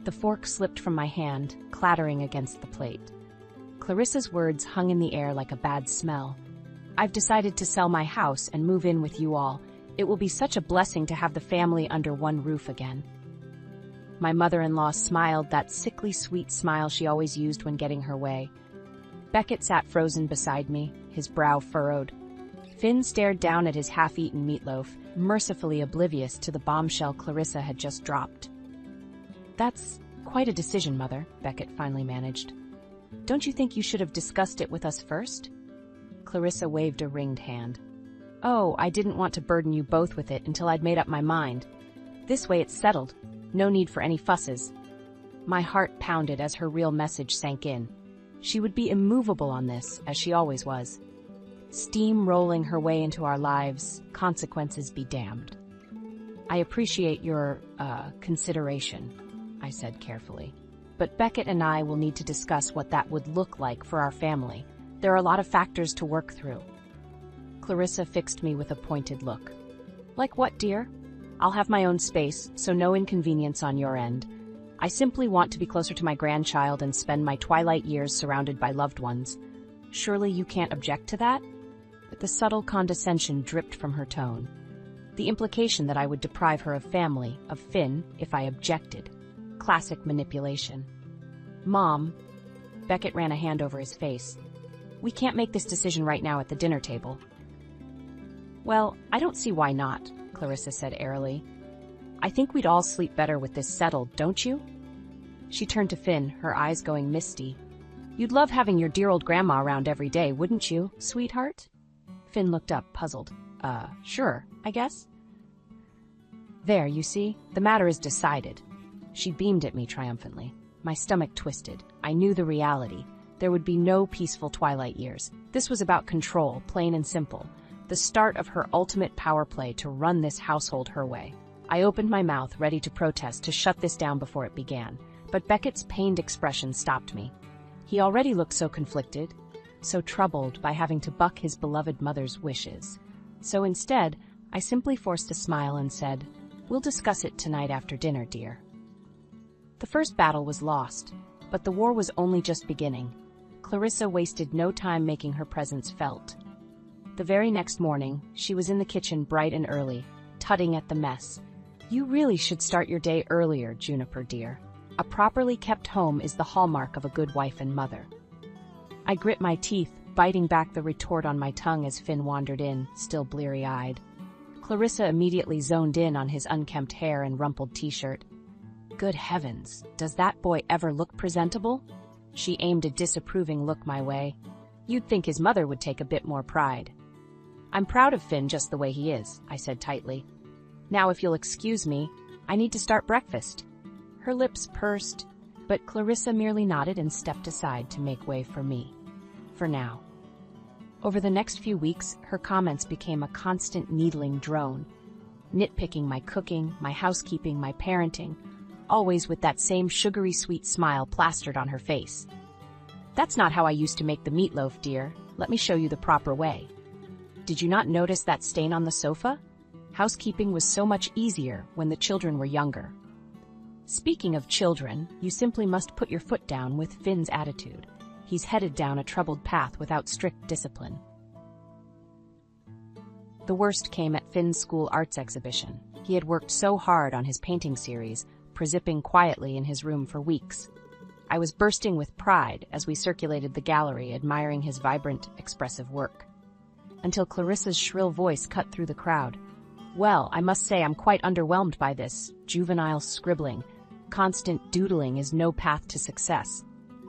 The fork slipped from my hand, clattering against the plate. Clarissa's words hung in the air like a bad smell. "I've decided to sell my house and move in with you all. It will be such a blessing to have the family under one roof again." My mother-in-law smiled, that sickly sweet smile she always used when getting her way. Beckett sat frozen beside me, his brow furrowed. Finn stared down at his half-eaten meatloaf, mercifully oblivious to the bombshell Clarissa had just dropped. "That's quite a decision, Mother," Beckett finally managed. "Don't you think you should have discussed it with us first?" Clarissa waved a ringed hand. "Oh, I didn't want to burden you both with it until I'd made up my mind. This way it's settled. No need for any fusses." My heart pounded as her real message sank in. She would be immovable on this, as she always was. Steam rolling her way into our lives, consequences be damned. "I appreciate your, consideration," I said carefully. "But Beckett and I will need to discuss what that would look like for our family. There are a lot of factors to work through." Clarissa fixed me with a pointed look. "Like what, dear?" "I'll have my own space, so no inconvenience on your end. I simply want to be closer to my grandchild and spend my twilight years surrounded by loved ones. Surely you can't object to that?" But the subtle condescension dripped from her tone. The implication that I would deprive her of family, of Finn, if I objected. Classic manipulation. "Mom," Beckett ran a hand over his face, "we can't make this decision right now at the dinner table." "Well, I don't see why not," Clarissa said airily. "I think we'd all sleep better with this settled, don't you?" She turned to Finn, her eyes going misty. "You'd love having your dear old grandma around every day, wouldn't you, sweetheart?" Finn looked up, puzzled. Sure, I guess." "There, you see, the matter is decided." She beamed at me triumphantly. My stomach twisted. I knew the reality. There would be no peaceful twilight years. This was about control, plain and simple. The start of her ultimate power play to run this household her way. I opened my mouth, ready to protest, to shut this down before it began. But Beckett's pained expression stopped me. He already looked so conflicted, so troubled by having to buck his beloved mother's wishes. So instead, I simply forced a smile and said, "We'll discuss it tonight after dinner, dear." The first battle was lost, but the war was only just beginning. Clarissa wasted no time making her presence felt. The very next morning, she was in the kitchen bright and early, tutting at the mess. "You really should start your day earlier, Juniper dear. A properly kept home is the hallmark of a good wife and mother." I grit my teeth, biting back the retort on my tongue as Finn wandered in, still bleary-eyed. Clarissa immediately zoned in on his unkempt hair and rumpled t-shirt. "Good heavens, does that boy ever look presentable?" She aimed a disapproving look my way. "You'd think his mother would take a bit more pride." "I'm proud of Finn just the way he is," I said tightly. "Now, if you'll excuse me, I need to start breakfast." Her lips pursed, but Clarissa merely nodded and stepped aside to make way for me. For now. Over the next few weeks, her comments became a constant needling drone, nitpicking my cooking, my housekeeping, my parenting, always with that same sugary sweet smile plastered on her face. "That's not how I used to make the meatloaf, dear. Let me show you the proper way. Did you not notice that stain on the sofa? Housekeeping was so much easier when the children were younger." Speaking of children, you simply must put your foot down with Finn's attitude. He's headed down a troubled path without strict discipline. The worst came at Finn's school arts exhibition. He had worked so hard on his painting series, prezipping quietly in his room for weeks. I was bursting with pride as we circulated the gallery, admiring his vibrant, expressive work. Until Clarissa's shrill voice cut through the crowd. "Well, I must say I'm quite underwhelmed by this juvenile scribbling. Constant doodling is no path to success."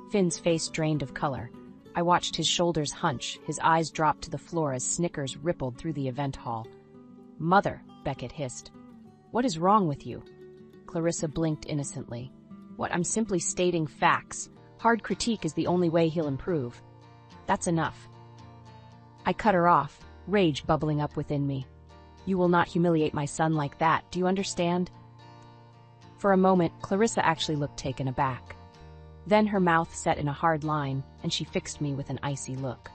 Finn's face drained of color. I watched his shoulders hunch, his eyes drop to the floor as snickers rippled through the event hall. "Mother," Beckett hissed. "What is wrong with you?" Clarissa blinked innocently. "What, I'm simply stating facts. Hard critique is the only way he'll improve. That's enough." I cut her off, rage bubbling up within me. "You will not humiliate my son like that, do you understand?" For a moment, Clarissa actually looked taken aback. Then her mouth set in a hard line, and she fixed me with an icy look.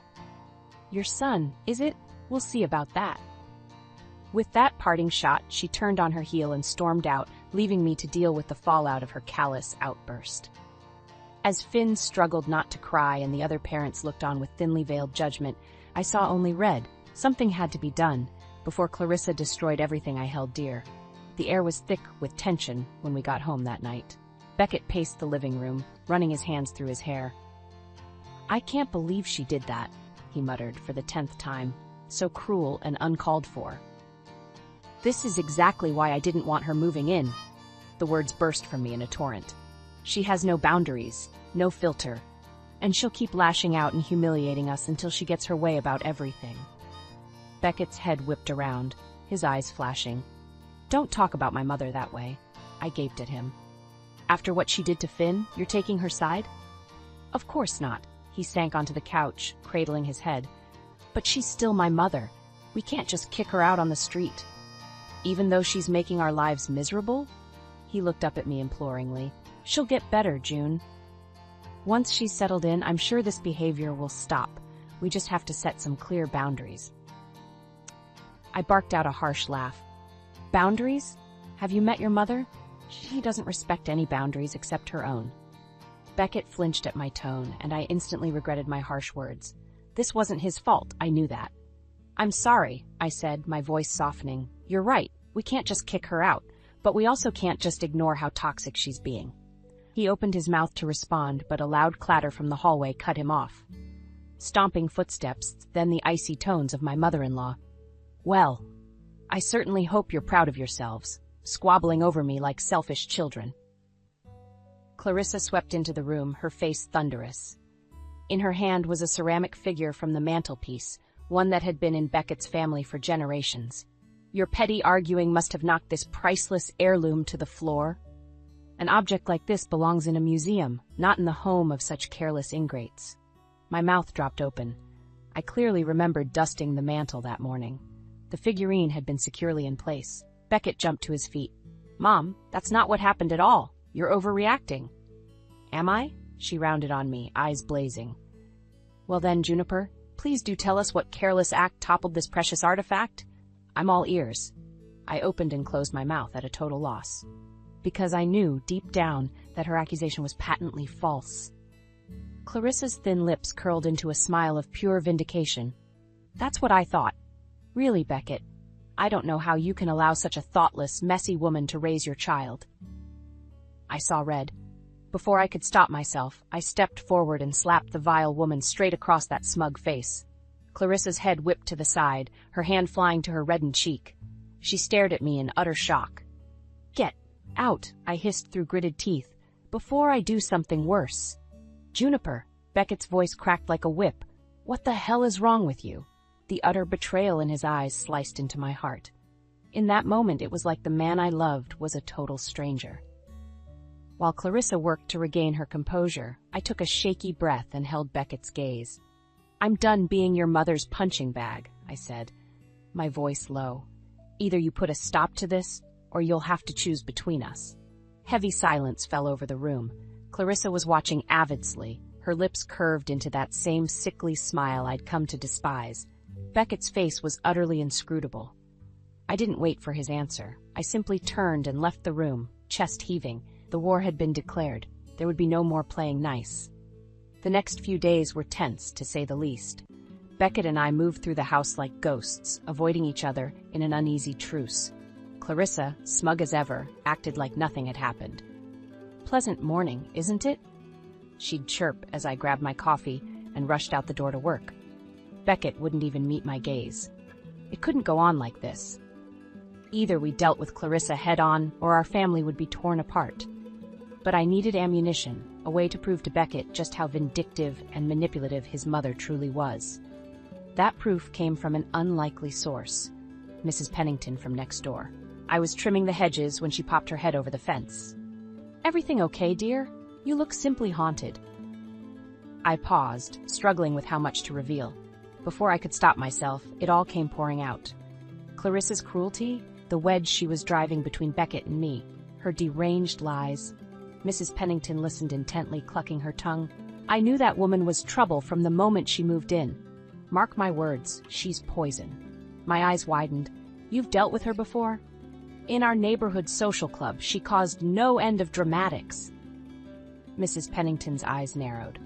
"Your son, is it? We'll see about that." With that parting shot, she turned on her heel and stormed out, leaving me to deal with the fallout of her callous outburst. As Finn struggled not to cry and the other parents looked on with thinly veiled judgment, I saw only red. Something had to be done before Clarissa destroyed everything I held dear. The air was thick with tension when we got home that night. Beckett paced the living room, running his hands through his hair. "I can't believe she did that," he muttered for the 10th time. "So cruel and uncalled for. This is exactly why I didn't want her moving in." The words burst from me in a torrent. "She has no boundaries, no filter, and she'll keep lashing out and humiliating us until she gets her way about everything." Beckett's head whipped around, his eyes flashing. "Don't talk about my mother that way," I gaped at him. "After what she did to Finn, you're taking her side?" "Of course not." He sank onto the couch, cradling his head. "But she's still my mother. We can't just kick her out on the street." "Even though she's making our lives miserable?" He looked up at me imploringly. "She'll get better, June. Once she's settled in, I'm sure this behavior will stop. We just have to set some clear boundaries." I barked out a harsh laugh. "Boundaries? Have you met your mother? She doesn't respect any boundaries except her own." Beckett flinched at my tone, and I instantly regretted my harsh words. This wasn't his fault, I knew that. "I'm sorry," I said, my voice softening. "You're right, we can't just kick her out, but we also can't just ignore how toxic she's being." He opened his mouth to respond, but a loud clatter from the hallway cut him off. Stomping footsteps, then the icy tones of my mother-in-law. "Well, I certainly hope you're proud of yourselves, squabbling over me like selfish children." Clarissa swept into the room, her face thunderous. In her hand was a ceramic figure from the mantelpiece, one that had been in Beckett's family for generations. "Your petty arguing must have knocked this priceless heirloom to the floor. An object like this belongs in a museum, not in the home of such careless ingrates." My mouth dropped open. I clearly remembered dusting the mantel that morning. The figurine had been securely in place. Beckett jumped to his feet. "Mom, that's not what happened at all. You're overreacting." "Am I?" She rounded on me, eyes blazing. "Well then, Juniper, please do tell us what careless act toppled this precious artifact. I'm all ears." I opened and closed my mouth at a total loss, because I knew, deep down, that her accusation was patently false. Clarissa's thin lips curled into a smile of pure vindication. "That's what I thought. Really, Beckett, I don't know how you can allow such a thoughtless, messy woman to raise your child." I saw red. Before I could stop myself, I stepped forward and slapped the vile woman straight across that smug face. Clarissa's head whipped to the side, her hand flying to her reddened cheek. She stared at me in utter shock. "Get out," I hissed through gritted teeth, "before I do something worse." "Juniper," Beckett's voice cracked like a whip. "What the hell is wrong with you?" The utter betrayal in his eyes sliced into my heart. In that moment, it was like the man I loved was a total stranger. While Clarissa worked to regain her composure, I took a shaky breath and held Beckett's gaze. "I'm done being your mother's punching bag," I said, my voice low. "Either you put a stop to this, or you'll have to choose between us." Heavy silence fell over the room. Clarissa was watching avidly, her lips curved into that same sickly smile I'd come to despise. Beckett's face was utterly inscrutable. I didn't wait for his answer. I simply turned and left the room, chest heaving. The war had been declared. There would be no more playing nice. The next few days were tense, to say the least. Beckett and I moved through the house like ghosts, avoiding each other in an uneasy truce. Clarissa, smug as ever, acted like nothing had happened. "Pleasant morning, isn't it?" She'd chirp as I grabbed my coffee and rushed out the door to work. Beckett wouldn't even meet my gaze. It couldn't go on like this. Either we dealt with Clarissa head-on, or our family would be torn apart. But I needed ammunition, a way to prove to Beckett just how vindictive and manipulative his mother truly was. That proof came from an unlikely source, Mrs. Pennington from next door. I was trimming the hedges when she popped her head over the fence. "Everything okay, dear? You look simply haunted." I paused, struggling with how much to reveal. Before I could stop myself, it all came pouring out. Clarissa's cruelty, the wedge she was driving between Beckett and me, her deranged lies. Mrs. Pennington listened intently, clucking her tongue. I knew that woman was trouble from the moment she moved in. Mark my words, she's poison. My eyes widened. "You've dealt with her before?" In our neighborhood social club, she caused no end of dramatics. Mrs. Pennington's eyes narrowed.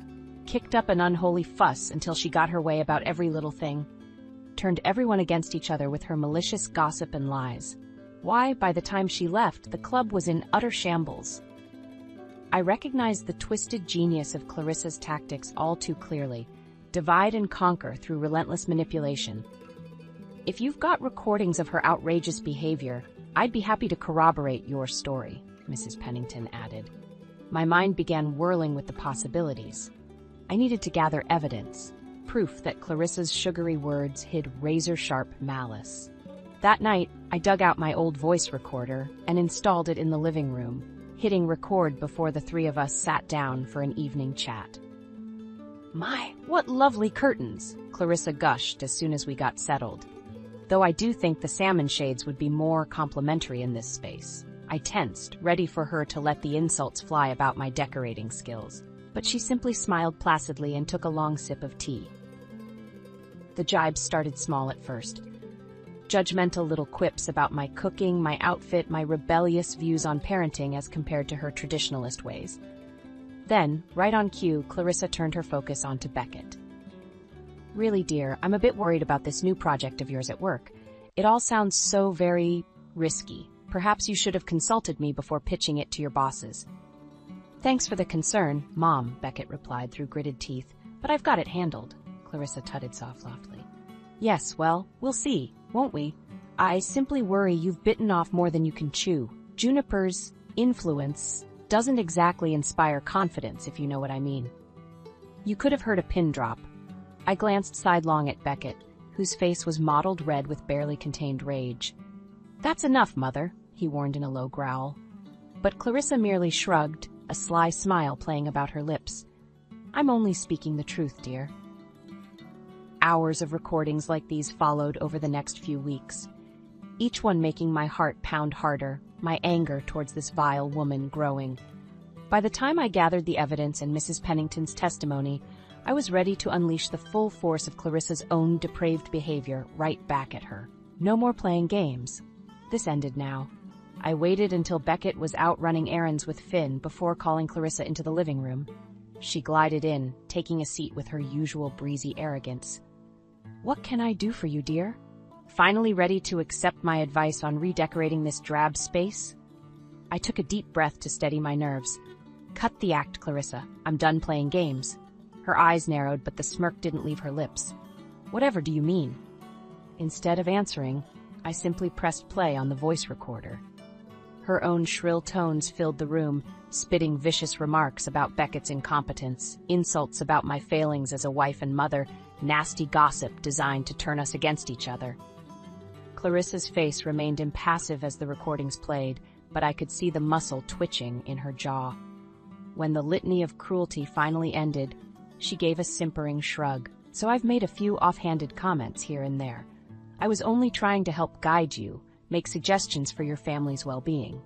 Kicked up an unholy fuss until she got her way about every little thing. Turned everyone against each other with her malicious gossip and lies. Why, by the time she left, the club was in utter shambles. I recognized the twisted genius of Clarissa's tactics all too clearly. Divide and conquer through relentless manipulation. If you've got recordings of her outrageous behavior, I'd be happy to corroborate your story, Mrs. Pennington added. My mind began whirling with the possibilities. I needed to gather evidence, proof that Clarissa's sugary words hid razor-sharp malice. That night, I dug out my old voice recorder and installed it in the living room, hitting record before the three of us sat down for an evening chat. My, what lovely curtains, Clarissa gushed as soon as we got settled. Though I do think the salmon shades would be more complimentary in this space. I tensed, ready for her to let the insults fly about my decorating skills. But she simply smiled placidly and took a long sip of tea. The jibes started small at first. Judgmental little quips about my cooking, my outfit, my rebellious views on parenting as compared to her traditionalist ways. Then, right on cue, Clarissa turned her focus onto Beckett. Really, dear, I'm a bit worried about this new project of yours at work. It all sounds so very risky. Perhaps you should have consulted me before pitching it to your bosses. Thanks for the concern, Mom, Beckett replied through gritted teeth, but I've got it handled, Clarissa tutted softly. Yes, well, we'll see, won't we? I simply worry you've bitten off more than you can chew. Juniper's influence doesn't exactly inspire confidence, if you know what I mean. You could have heard a pin drop. I glanced sidelong at Beckett, whose face was mottled red with barely contained rage. That's enough, Mother, he warned in a low growl. But Clarissa merely shrugged, a sly smile playing about her lips. I'm only speaking the truth, dear. Hours of recordings like these followed over the next few weeks, each one making my heart pound harder, my anger towards this vile woman growing. By the time I gathered the evidence and Mrs. Pennington's testimony, I was ready to unleash the full force of Clarissa's own depraved behavior right back at her. No more playing games. This ended now. I waited until Beckett was out running errands with Finn before calling Clarissa into the living room. She glided in, taking a seat with her usual breezy arrogance. What can I do for you, dear? Finally ready to accept my advice on redecorating this drab space? I took a deep breath to steady my nerves. Cut the act, Clarissa. I'm done playing games. Her eyes narrowed, but the smirk didn't leave her lips. Whatever do you mean? Instead of answering, I simply pressed play on the voice recorder. Her own shrill tones filled the room, spitting vicious remarks about Beckett's incompetence, insults about my failings as a wife and mother, nasty gossip designed to turn us against each other. Clarissa's face remained impassive as the recordings played, but I could see the muscle twitching in her jaw. When the litany of cruelty finally ended, she gave a simpering shrug. So I've made a few offhanded comments here and there. I was only trying to help guide you, make suggestions for your family's well-being.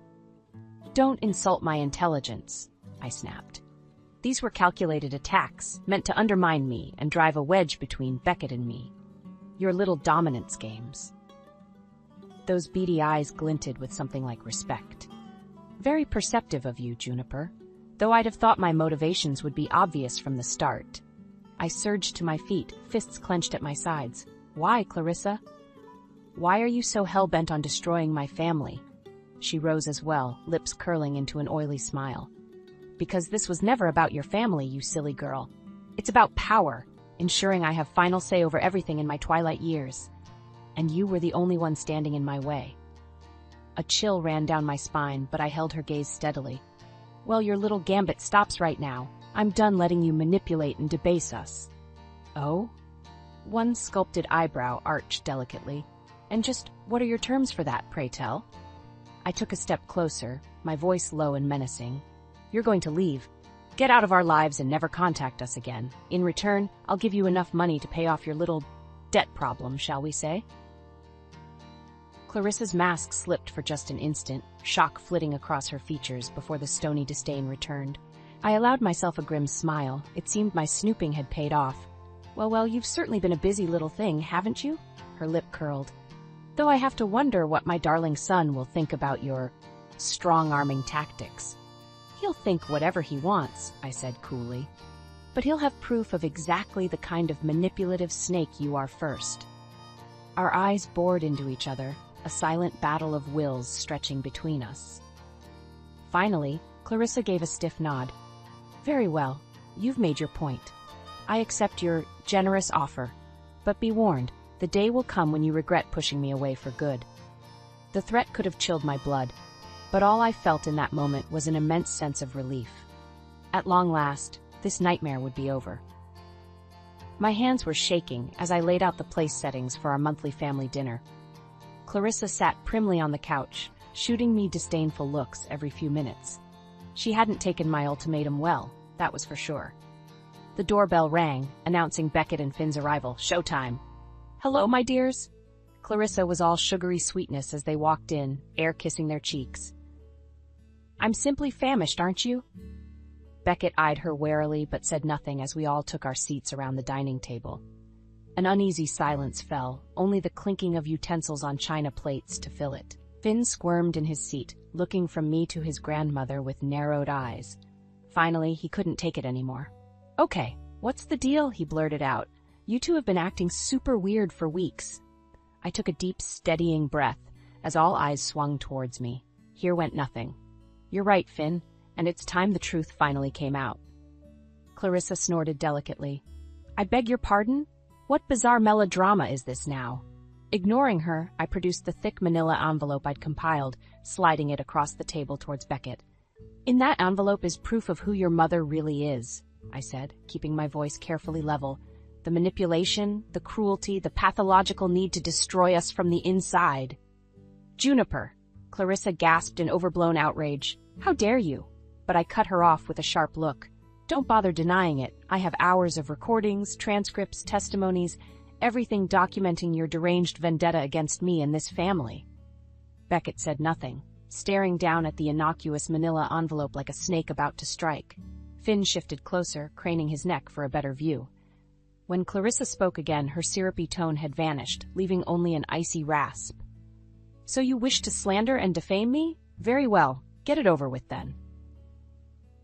Don't insult my intelligence, I snapped. These were calculated attacks, meant to undermine me and drive a wedge between Beckett and me. Your little dominance games. Those beady eyes glinted with something like respect. Very perceptive of you, Juniper, though I'd have thought my motivations would be obvious from the start. I surged to my feet, fists clenched at my sides. Why, Clarissa? Why are you so hell-bent on destroying my family? She rose as well, lips curling into an oily smile. Because this was never about your family, you silly girl. It's about power, ensuring I have final say over everything in my twilight years. And you were the only one standing in my way. A chill ran down my spine, but I held her gaze steadily. Well, your little gambit stops right now. I'm done letting you manipulate and debase us. Oh? One sculpted eyebrow arched delicately. And just what are your terms for that, pray tell? I took a step closer, my voice low and menacing. You're going to leave. Get out of our lives and never contact us again. In return, I'll give you enough money to pay off your little debt problem, shall we say? Clarissa's mask slipped for just an instant, shock flitting across her features before the stony disdain returned. I allowed myself a grim smile. It seemed my snooping had paid off. Well, you've certainly been a busy little thing, haven't you? Her lip curled. Though I have to wonder what my darling son will think about your strong-arming tactics. He'll think whatever he wants, I said coolly. But he'll have proof of exactly the kind of manipulative snake you are first. Our eyes bored into each other, a silent battle of wills stretching between us. Finally, Clarissa gave a stiff nod. Very well, you've made your point. I accept your generous offer. But be warned, the day will come when you regret pushing me away for good. The threat could have chilled my blood, but all I felt in that moment was an immense sense of relief. At long last, this nightmare would be over. My hands were shaking as I laid out the place settings for our monthly family dinner. Clarissa sat primly on the couch, shooting me disdainful looks every few minutes. She hadn't taken my ultimatum well, that was for sure. The doorbell rang, announcing Beckett and Finn's arrival. Showtime. Hello, my dears. Clarissa was all sugary sweetness as they walked in, air kissing their cheeks. I'm simply famished, aren't you? Beckett eyed her warily but said nothing as we all took our seats around the dining table. An uneasy silence fell, only the clinking of utensils on china plates to fill it. Finn squirmed in his seat, looking from me to his grandmother with narrowed eyes. Finally, he couldn't take it anymore. Okay, what's the deal? He blurted out. You two have been acting super weird for weeks. I took a deep, steadying breath as all eyes swung towards me. Here went nothing. You're right, Finn, and it's time the truth finally came out. Clarissa snorted delicately. I beg your pardon? What bizarre melodrama is this now? Ignoring her, I produced the thick manila envelope I'd compiled, sliding it across the table towards Beckett. In that envelope is proof of who your mother really is, I said, keeping my voice carefully level. The manipulation, the cruelty, the pathological need to destroy us from the inside. Juniper! Clarissa gasped in overblown outrage. How dare you? But I cut her off with a sharp look. Don't bother denying it. I have hours of recordings, transcripts, testimonies, everything documenting your deranged vendetta against me and this family. Beckett said nothing, staring down at the innocuous manila envelope like a snake about to strike. Finn shifted closer, craning his neck for a better view. When Clarissa spoke again, her syrupy tone had vanished, leaving only an icy rasp. So you wish to slander and defame me? Very well, get it over with then.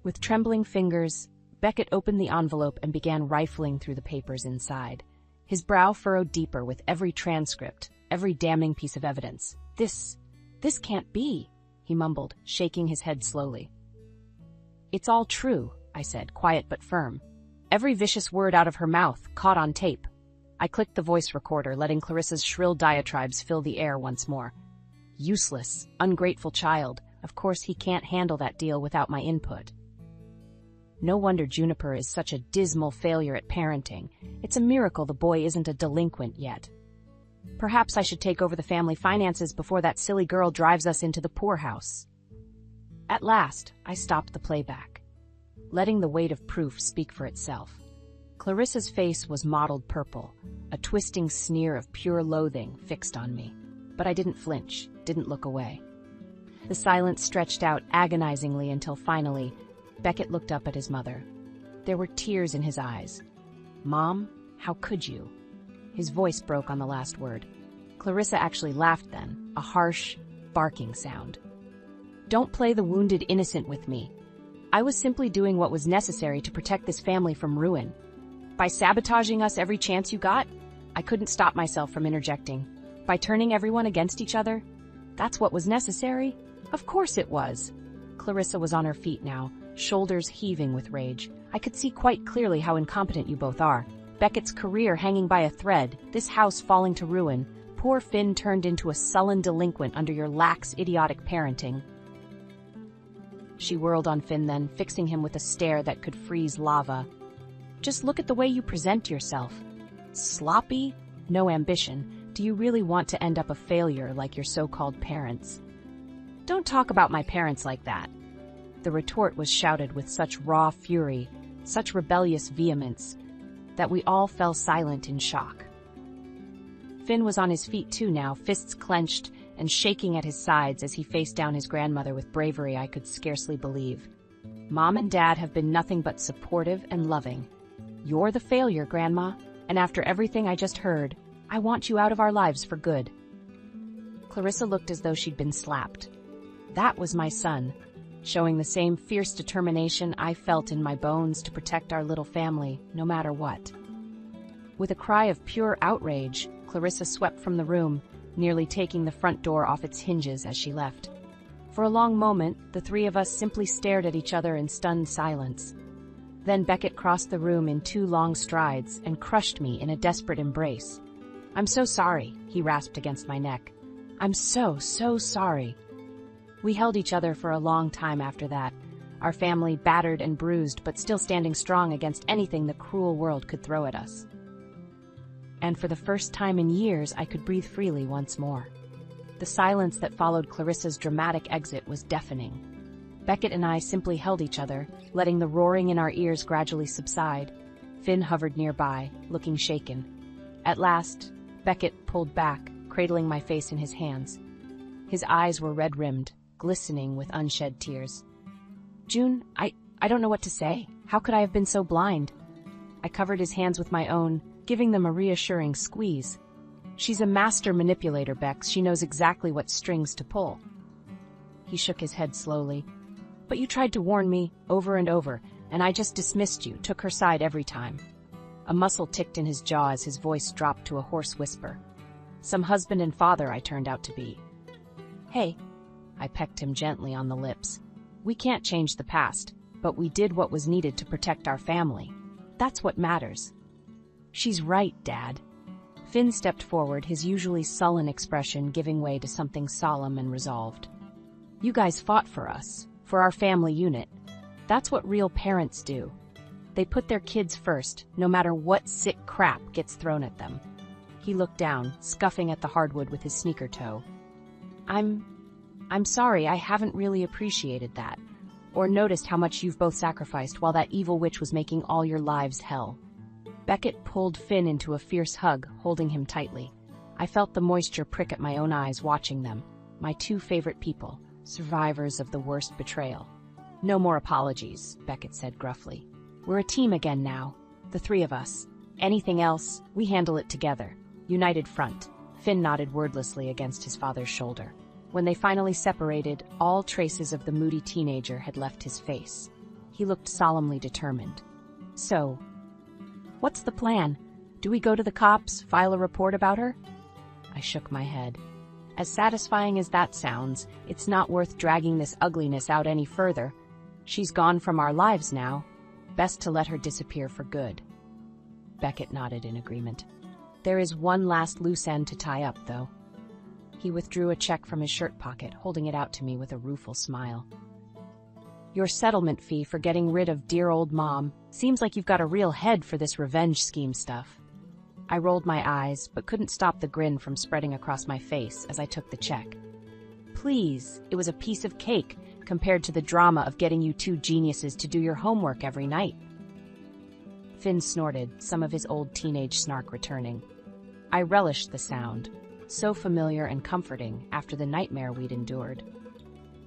With trembling fingers, Beckett opened the envelope and began rifling through the papers inside. His brow furrowed deeper with every transcript, every damning piece of evidence. This can't be, he mumbled, shaking his head slowly. It's all true, I said, quiet but firm. Every vicious word out of her mouth, caught on tape. I clicked the voice recorder, letting Clarissa's shrill diatribes fill the air once more. Useless, ungrateful child. Of course he can't handle that deal without my input. No wonder Juniper is such a dismal failure at parenting. It's a miracle the boy isn't a delinquent yet. Perhaps I should take over the family finances before that silly girl drives us into the poorhouse. At last, I stopped the playback, letting the weight of proof speak for itself. Clarissa's face was mottled purple, a twisting sneer of pure loathing fixed on me. But I didn't flinch, didn't look away. The silence stretched out agonizingly until finally, Beckett looked up at his mother. There were tears in his eyes. Mom, how could you? His voice broke on the last word. Clarissa actually laughed then, a harsh, barking sound. Don't play the wounded innocent with me. I was simply doing what was necessary to protect this family from ruin. By sabotaging us every chance you got, I couldn't stop myself from interjecting. By turning everyone against each other, that's what was necessary? Of course it was. Clarissa was on her feet now, shoulders heaving with rage. I could see quite clearly how incompetent you both are. Beckett's career hanging by a thread, this house falling to ruin. Poor Finn turned into a sullen delinquent under your lax, idiotic parenting. She whirled on Finn then, fixing him with a stare that could freeze lava. Just look at the way you present yourself. Sloppy? No ambition. Do you really want to end up a failure like your so-called parents? Don't talk about my parents like that. The retort was shouted with such raw fury, such rebellious vehemence, that we all fell silent in shock. Finn was on his feet too now, fists clenched and shaking at his sides as he faced down his grandmother with bravery I could scarcely believe. Mom and Dad have been nothing but supportive and loving. You're the failure, Grandma, and after everything I just heard, I want you out of our lives for good. Clarissa looked as though she'd been slapped. That was my son, showing the same fierce determination I felt in my bones to protect our little family, no matter what. With a cry of pure outrage, Clarissa swept from the room, nearly taking the front door off its hinges as she left. For a long moment, the three of us simply stared at each other in stunned silence. Then Beckett crossed the room in 2 long strides and crushed me in a desperate embrace. "I'm so sorry," he rasped against my neck. "I'm so sorry." We held each other for a long time after that, our family battered and bruised but still standing strong against anything the cruel world could throw at us. And for the first time in years, I could breathe freely once more. The silence that followed Clarissa's dramatic exit was deafening. Beckett and I simply held each other, letting the roaring in our ears gradually subside. Finn hovered nearby, looking shaken. At last, Beckett pulled back, cradling my face in his hands. His eyes were red-rimmed, glistening with unshed tears. "June, I don't know what to say. How could I have been so blind?" I covered his hands with my own, giving them a reassuring squeeze. "She's a master manipulator, Bex. She knows exactly what strings to pull." He shook his head slowly. "But you tried to warn me over and over, and I just dismissed you, took her side every time." A muscle ticked in his jaw as his voice dropped to a hoarse whisper. "Some husband and father I turned out to be." "Hey," I pecked him gently on the lips. "We can't change the past, but we did what was needed to protect our family. That's what matters." "She's right, Dad." Finn stepped forward, his usually sullen expression giving way to something solemn and resolved. "You guys fought for us, for our family unit. That's what real parents do. They put their kids first, no matter what sick crap gets thrown at them." He looked down, scuffing at the hardwood with his sneaker toe. I'm sorry, I haven't really appreciated that, or noticed how much you've both sacrificed while that evil witch was making all your lives hell." Beckett pulled Finn into a fierce hug, holding him tightly. I felt the moisture prick at my own eyes watching them, my 2 favorite people, survivors of the worst betrayal. "No more apologies," Beckett said gruffly. "We're a team again now, the 3 of us. Anything else, we handle it together. United front." Finn nodded wordlessly against his father's shoulder. When they finally separated, all traces of the moody teenager had left his face. He looked solemnly determined. "So, what's the plan? Do we go to the cops, file a report about her?" I shook my head. As satisfying as that sounds, it's not worth dragging this ugliness out any further. She's gone from our lives now. Best to let her disappear for good. Beckett nodded in agreement. "There is one last loose end to tie up, though." He withdrew a check from his shirt pocket, holding it out to me with a rueful smile. "Your settlement fee for getting rid of dear old Mom. Seems like you've got a real head for this revenge scheme stuff." I rolled my eyes, but couldn't stop the grin from spreading across my face as I took the check. "Please, it was a piece of cake compared to the drama of getting you 2 geniuses to do your homework every night." Finn snorted, some of his old teenage snark returning. I relished the sound, so familiar and comforting after the nightmare we'd endured.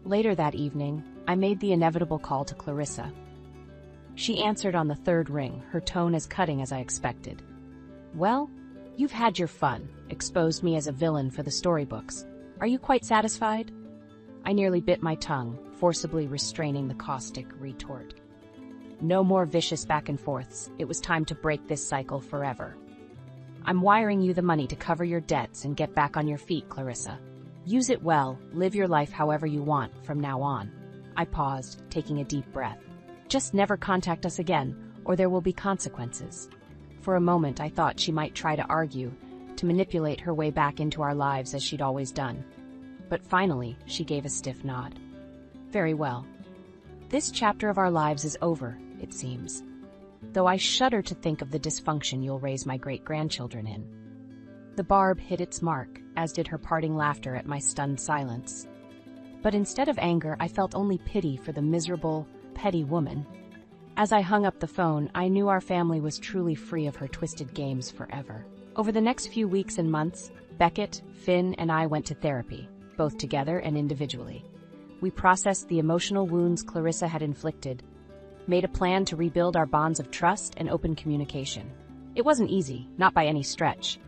Later that evening, I made the inevitable call to Clarissa. She answered on the 3rd ring, her tone as cutting as I expected. "Well, you've had your fun, exposed me as a villain for the storybooks. Are you quite satisfied?" I nearly bit my tongue, forcibly restraining the caustic retort. No more vicious back and forths. It was time to break this cycle forever. "I'm wiring you the money to cover your debts and get back on your feet, Clarissa. Use it well, live your life however you want from now on." I paused, taking a deep breath. "Just never contact us again, or there will be consequences." For a moment I thought she might try to argue, to manipulate her way back into our lives as she'd always done. But finally, she gave a stiff nod. "Very well. This chapter of our lives is over, it seems. Though I shudder to think of the dysfunction you'll raise my great-grandchildren in." The barb hit its mark, as did her parting laughter at my stunned silence. But instead of anger, I felt only pity for the miserable, petty woman. As I hung up the phone, I knew our family was truly free of her twisted games forever. Over the next few weeks and months, Beckett, Finn, and I went to therapy, both together and individually. We processed the emotional wounds Clarissa had inflicted, made a plan to rebuild our bonds of trust and open communication. It wasn't easy, not by any stretch.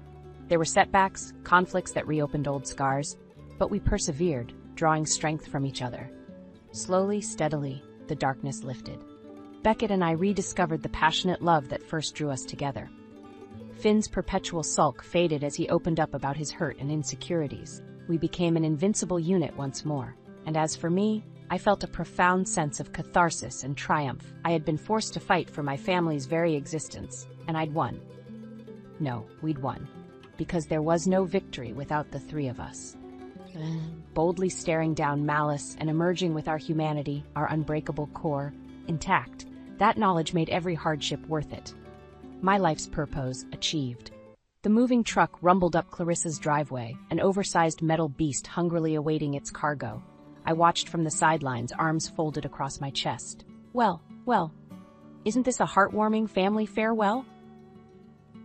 There were setbacks, conflicts that reopened old scars, But we persevered, drawing strength from each other. Slowly, steadily, the darkness lifted. Beckett and I rediscovered the passionate love that first drew us together. Finn's perpetual sulk faded as he opened up about his hurt and insecurities. We became an invincible unit once more. And as for me, I felt a profound sense of catharsis and triumph. I had been forced to fight for my family's very existence, and I'd won. No, we'd won. Because there was no victory without the three of us. Boldly staring down malice and emerging with our humanity, our unbreakable core, intact, that knowledge made every hardship worth it. My life's purpose achieved. The moving truck rumbled up Clarissa's driveway, an oversized metal beast hungrily awaiting its cargo. I watched from the sidelines, arms folded across my chest. Well, isn't this a heartwarming family farewell?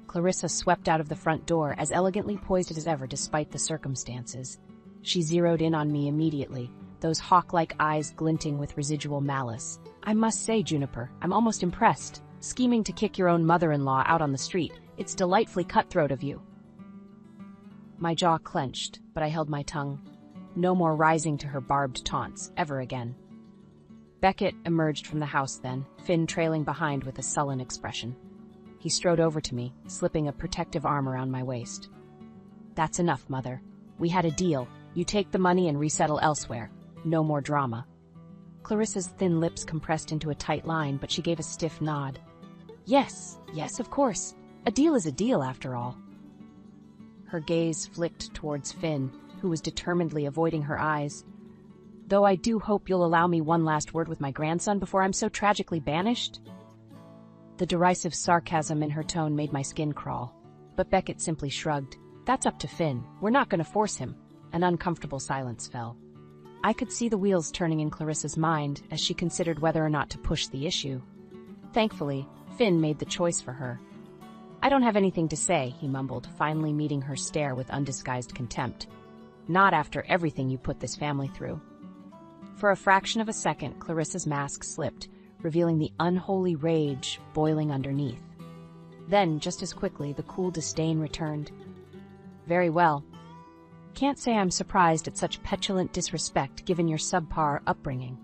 Clarissa swept out of the front door, as elegantly poised as ever despite the circumstances. She zeroed in on me immediately, those hawk-like eyes glinting with residual malice. I must say, Juniper, I'm almost impressed. Scheming to kick your own mother-in-law out on the street. It's delightfully cutthroat of you. My jaw clenched, but I held my tongue. No more rising to her barbed taunts, ever again. Beckett emerged from the house then, Finn trailing behind with a sullen expression. He strode over to me, slipping a protective arm around my waist. That's enough, Mother. We had a deal. You take the money and resettle elsewhere. No more drama. Clarissa's thin lips compressed into a tight line, but she gave a stiff nod. Yes, of course. A deal is a deal, after all. Her gaze flicked towards Finn, who was determinedly avoiding her eyes. Though I do hope you'll allow me one last word with my grandson before I'm so tragically banished. The derisive sarcasm in her tone made my skin crawl. But Beckett simply shrugged. That's up to Finn. We're not going to force him. An uncomfortable silence fell. I could see the wheels turning in Clarissa's mind as she considered whether or not to push the issue. Thankfully, Finn made the choice for her. I don't have anything to say, he mumbled, finally meeting her stare with undisguised contempt. Not after everything you put this family through. For a fraction of a second, Clarissa's mask slipped, revealing the unholy rage boiling underneath. Then, just as quickly, the cool disdain returned. Very well. Can't say I'm surprised at such petulant disrespect given your subpar upbringing.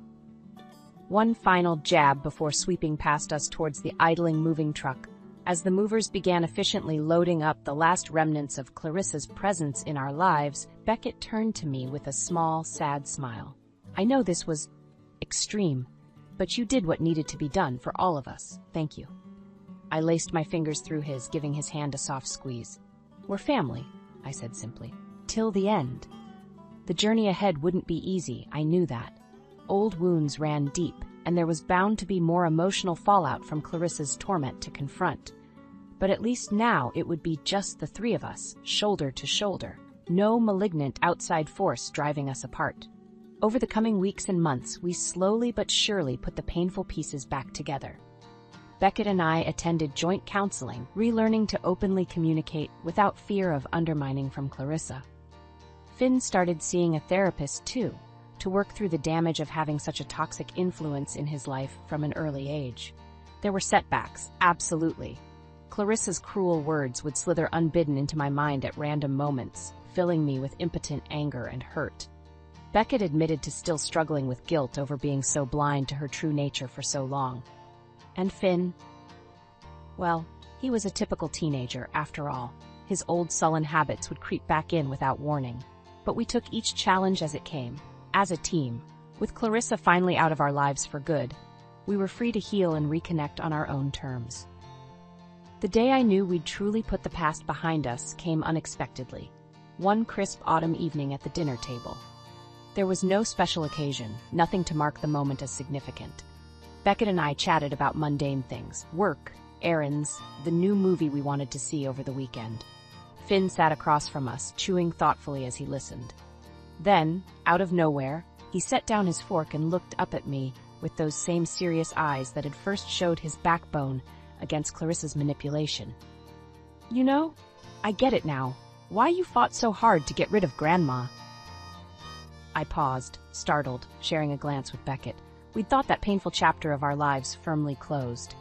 One final jab before sweeping past us towards the idling moving truck. As the movers began efficiently loading up the last remnants of Clarissa's presence in our lives, Beckett turned to me with a small, sad smile. I know this was extreme, but you did what needed to be done for all of us. Thank you. I laced my fingers through his, giving his hand a soft squeeze. We're family, I said simply. Till the end. The journey ahead wouldn't be easy, I knew that. Old wounds ran deep, and there was bound to be more emotional fallout from Clarissa's torment to confront. But at least now it would be just the three of us, shoulder to shoulder. No malignant outside force driving us apart. Over the coming weeks and months, we slowly but surely put the painful pieces back together. Beckett and I attended joint counseling, relearning to openly communicate without fear of undermining from Clarissa. Finn started seeing a therapist too, to work through the damage of having such a toxic influence in his life from an early age. There were setbacks, absolutely. Clarissa's cruel words would slither unbidden into my mind at random moments, filling me with impotent anger and hurt. Beckett admitted to still struggling with guilt over being so blind to her true nature for so long. And Finn? Well, he was a typical teenager, after all. His old sullen habits would creep back in without warning. But we took each challenge as it came. As a team, with Clarissa finally out of our lives for good, we were free to heal and reconnect on our own terms. The day I knew we'd truly put the past behind us came unexpectedly. One crisp autumn evening at the dinner table. There was no special occasion, nothing to mark the moment as significant. Beckett and I chatted about mundane things, work, errands, the new movie we wanted to see over the weekend. Finn sat across from us, chewing thoughtfully as he listened. Then, out of nowhere, he set down his fork and looked up at me with those same serious eyes that had first showed his backbone against Clarissa's manipulation. You know, I get it now. Why you fought so hard to get rid of Grandma? I paused, startled, sharing a glance with Beckett. We'd thought that painful chapter of our lives firmly closed.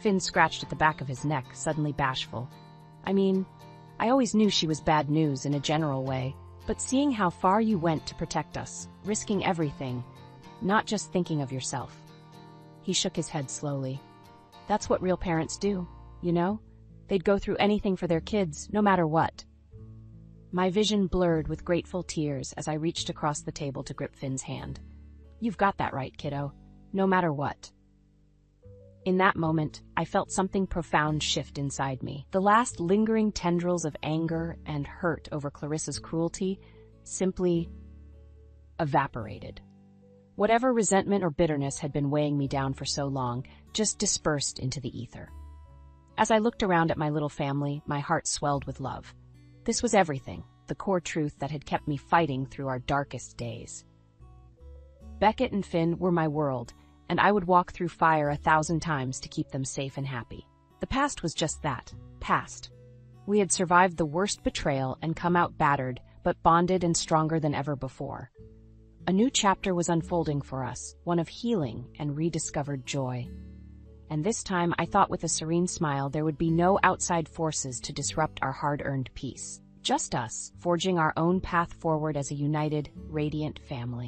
Finn scratched at the back of his neck, suddenly bashful. I mean, I always knew she was bad news in a general way, but seeing how far you went to protect us, risking everything, not just thinking of yourself. He shook his head slowly. That's what real parents do, you know? They'd go through anything for their kids, no matter what. My vision blurred with grateful tears as I reached across the table to grip Finn's hand. You've got that right, kiddo. No matter what. In that moment, I felt something profound shift inside me. The last lingering tendrils of anger and hurt over Clarissa's cruelty simply evaporated. Whatever resentment or bitterness had been weighing me down for so long just dispersed into the ether. As I looked around at my little family, my heart swelled with love. This was everything, the core truth that had kept me fighting through our darkest days. Beckett and Finn were my world, and I would walk through fire 1,000 times to keep them safe and happy. The past was just that, past. We had survived the worst betrayal and come out battered, but bonded and stronger than ever before. A new chapter was unfolding for us, one of healing and rediscovered joy. And this time I thought with a serene smile there would be no outside forces to disrupt our hard-earned peace. Just us, forging our own path forward as a united, radiant family.